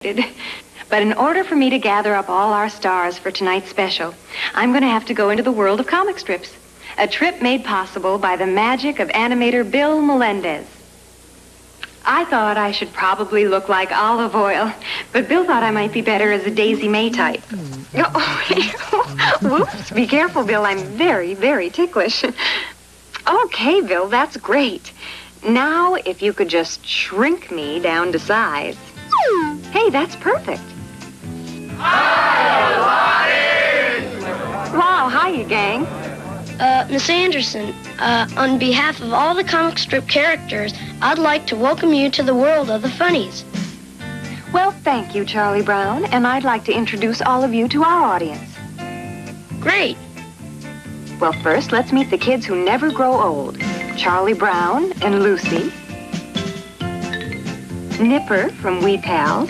unexpected. But in order for me to gather up all our stars for tonight's special, I'm going to have to go into the world of comic strips. A trip made possible by the magic of animator Bill Melendez. I thought I should probably look like Olive Oyl, but Bill thought I might be better as a Daisy May type. Oh, whoops, be careful, Bill. I'm very, very ticklish. Okay, Bill, that's great. Now, if you could just shrink me down to size. Hey, that's perfect. Hi, Loni! Wow, hiya, gang. Miss Anderson, on behalf of all the comic strip characters, I'd like to welcome you to the world of the Funnies. Well, thank you, Charlie Brown, and I'd like to introduce all of you to our audience. Great. Well, first, let's meet the kids who never grow old. Charlie Brown and Lucy. Nipper from Wee Pals.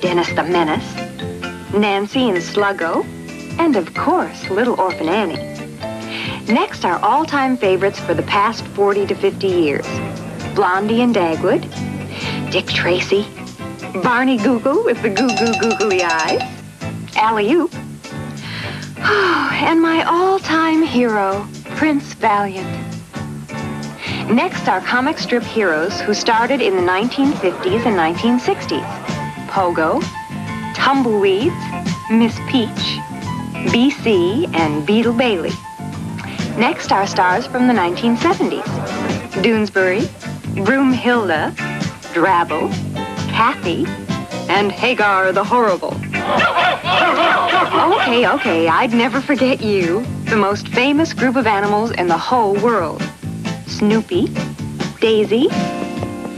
Dennis the Menace. Nancy and Sluggo. And, of course, Little Orphan Annie. Next, our all-time favorites for the past 40 to 50 years. Blondie and Dagwood. Dick Tracy. Barney Google with the goo-goo-googly eyes. Alley-oop. And my all-time hero, Prince Valiant. Next, our comic strip heroes who started in the 1950s and 1960s. Pogo, Tumbleweeds, Miss Peach, BC, and Beetle Bailey. Next, our stars from the 1970s. Doonesbury, Broomhilda, Drabble, Kathy, and Hagar the Horrible. Okay, I'd never forget you. The most famous group of animals in the whole world. Snoopy, Daisy,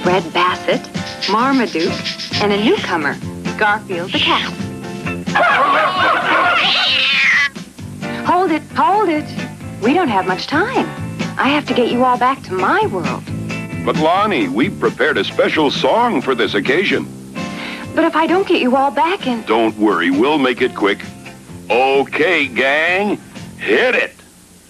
Fred Bassett, Marmaduke, and a newcomer, Garfield the cat. Hold it. We don't have much time. I have to get you all back to my world. But, Loni, we've prepared a special song for this occasion. But if I don't get you all back in... Don't worry, we'll make it quick. Okay, gang, hit it.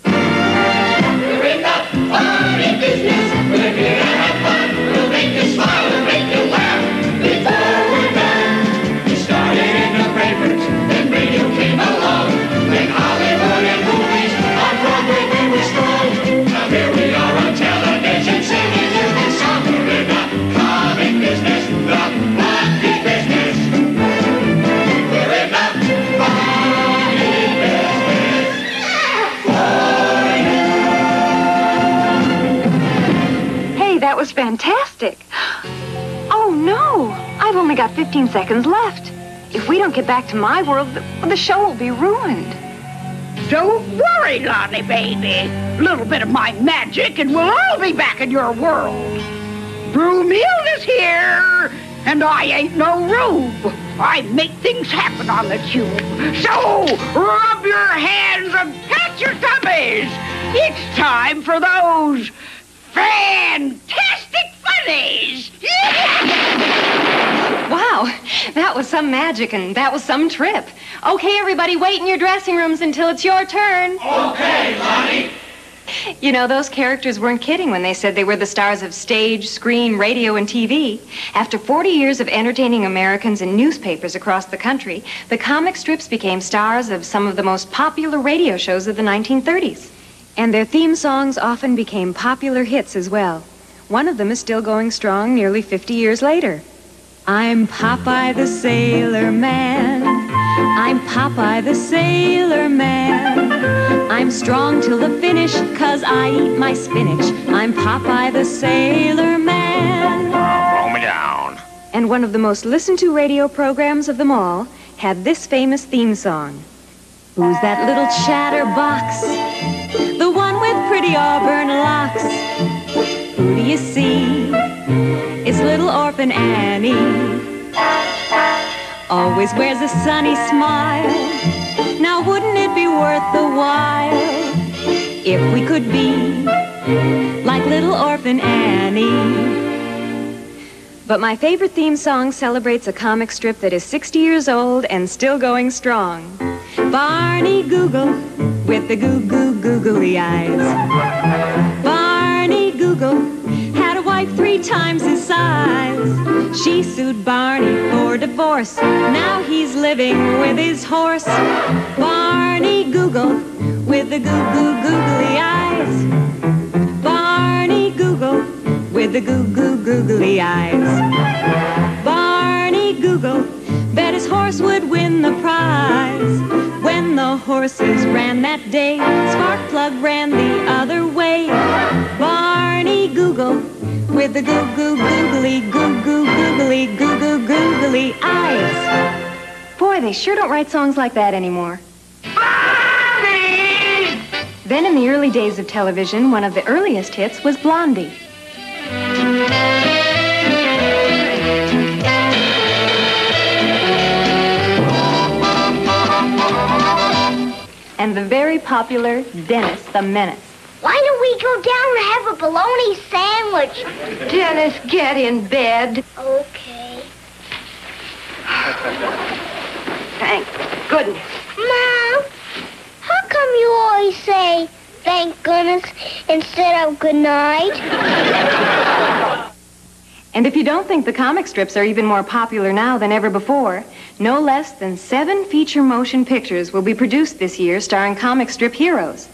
We're in the funny business. We're here to have fun. We'll make you smile and make you laugh. Before we're done, we started in the papers, then radio came along. Then Hollywood and movies, on Broadway we were strong. Now here we are on television, singing you this song. We're in the comic business, the funny business. We're in the funny business for you. Hey, that was fantastic. Oh, no. I've only got 15 seconds left. If we don't get back to my world, the show will be ruined. Don't worry, Loni, baby. A little bit of my magic and we'll all be back in your world. Broomhilda's here, and I ain't no rube. I make things happen on the tube. So, rub your hands and pat your tummies. It's time for those fantastic funnies. Wow, that was some magic and that was some trip. Okay, everybody, wait in your dressing rooms until it's your turn. Okay, Loni. You know, those characters weren't kidding when they said they were the stars of stage, screen, radio, and TV. After 40 years of entertaining Americans in newspapers across the country, the comic strips became stars of some of the most popular radio shows of the 1930s. And their theme songs often became popular hits as well. One of them is still going strong nearly 50 years later. I'm Popeye the Sailor Man. I'm Popeye the Sailor Man. I'm strong till the finish, 'cause I eat my spinach. I'm Popeye the Sailor Man. Throw me down. And one of the most listened to radio programs of them all had this famous theme song. Who's that little chatterbox? The one with pretty auburn locks. Who do you see? It's little Orphan Annie. Always wears a sunny smile. Now wouldn't it be worth the while if we could be like little Orphan Annie? But my favorite theme song celebrates a comic strip that is 60 years old and still going strong. Barney Google with the goo-goo-googly eyes. Barney Google had a wife like 3 times his size. She sued Barney for divorce. Now he's living with his horse. Barney Google with the googly eyes. Barney Google with the googly eyes. Barney Google bet his horse would win the prize. When the horses ran that day, Sparkplug ran the other way. Barney Google with the googly eyes. Boy, they sure don't write songs like that anymore. Blondie! Then in the early days of television, one of the earliest hits was Blondie. And the very popular Dennis the Menace. Why don't we go down and have a bologna sandwich? Dennis, get in bed. Okay. Thank goodness. Mom, how come you always say thank goodness instead of good night? And if you don't think the comic strips are even more popular now than ever before, no less than 7 feature motion pictures will be produced this year starring comic strip heroes.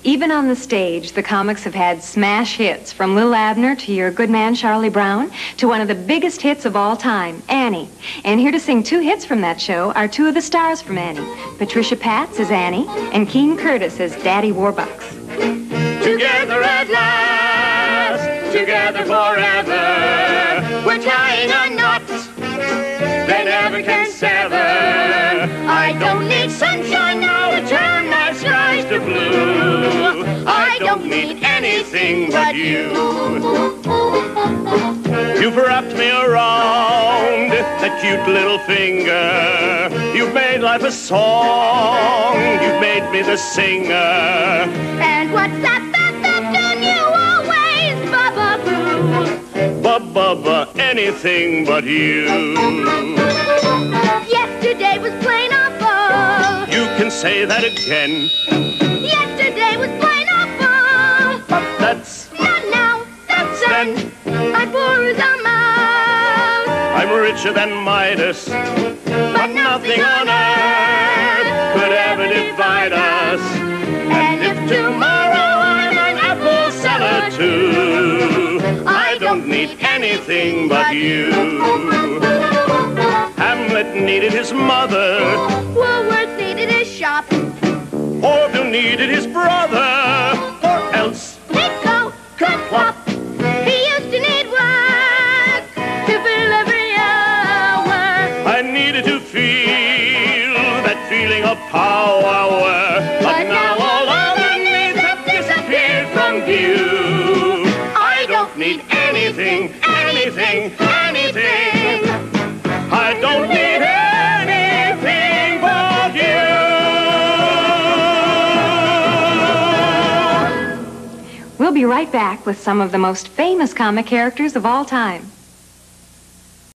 Even on the stage, the comics have had smash hits, from Lil Abner to Your Good Man Charlie Brown to one of the biggest hits of all time, Annie. And here to sing 2 hits from that show are 2 of the stars from Annie, Patricia Patz as Annie and Keen Curtis as Daddy Warbucks. Together at last, together forever, we're tying a knot they never can sever. I don't need sunshine now to turn my skies to blue. I don't need anything but you. You've wrapped me around that cute little finger. You've made life a song. You've made me the singer. And what's that tune you always bubba-boo? Bubba, anything but you. Yesterday was plain awful. You can say that again. Yesterday was plain awful. But that's Not now, that's then. I'm poor as a mouse. I'm richer than Midas, but nothing on earth could ever divide us. And if tomorrow I'm an apple seller too, I don't need anything but you. Hamlet needed his mother, Woolworth needed his shop. Orville needed his brother, or else Pico could flop. He used to need work to fill every hour. I needed to feel that feeling of power. But now all other needs have disappeared from view. I don't need anything, anything, anything. I don't need anything but you. We'll be right back with some of the most famous comic characters of all time.